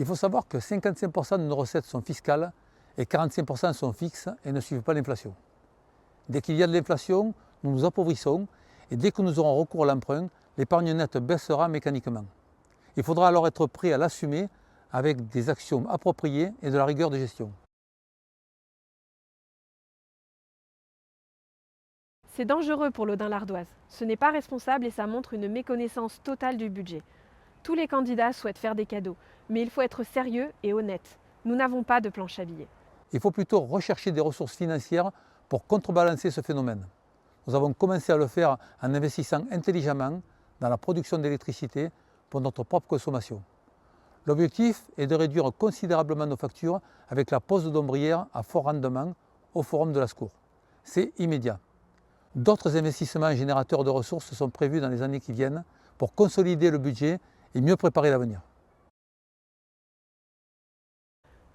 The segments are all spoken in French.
Il faut savoir que 55% de nos recettes sont fiscales et 45% sont fixes et ne suivent pas l'inflation. Dès qu'il y a de l'inflation, nous nous appauvrissons et dès que nous aurons recours à l'emprunt, l'épargne nette baissera mécaniquement. Il faudra alors être prêt à l'assumer avec des actions appropriées et de la rigueur de gestion. C'est dangereux pour l'Audin l'ardoise. Ce n'est pas responsable et ça montre une méconnaissance totale du budget. Tous les candidats souhaitent faire des cadeaux, mais il faut être sérieux et honnête. Nous n'avons pas de planche à billets. Il faut plutôt rechercher des ressources financières pour contrebalancer ce phénomène. Nous avons commencé à le faire en investissant intelligemment dans la production d'électricité pour notre propre consommation. L'objectif est de réduire considérablement nos factures avec la pose d'ombrières à fort rendement au forum de Lascours. C'est immédiat. D'autres investissements générateurs de ressources sont prévus dans les années qui viennent pour consolider le budget et mieux préparer l'avenir.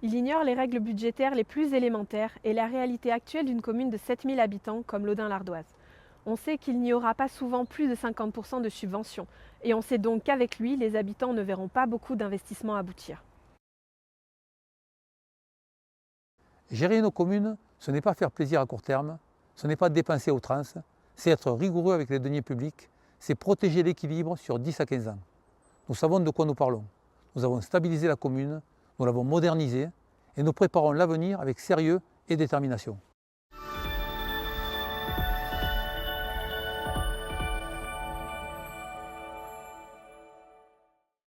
Il ignore les règles budgétaires les plus élémentaires et la réalité actuelle d'une commune de 7000 habitants comme l'Audin l'ardoise. On sait qu'il n'y aura pas souvent plus de 50% de subventions et on sait donc qu'avec lui, les habitants ne verront pas beaucoup d'investissements aboutir. Gérer nos communes, ce n'est pas faire plaisir à court terme, ce n'est pas dépenser à outrance, c'est être rigoureux avec les deniers publics, c'est protéger l'équilibre sur 10 à 15 ans. Nous savons de quoi nous parlons. Nous avons stabilisé la commune, nous l'avons modernisée et nous préparons l'avenir avec sérieux et détermination.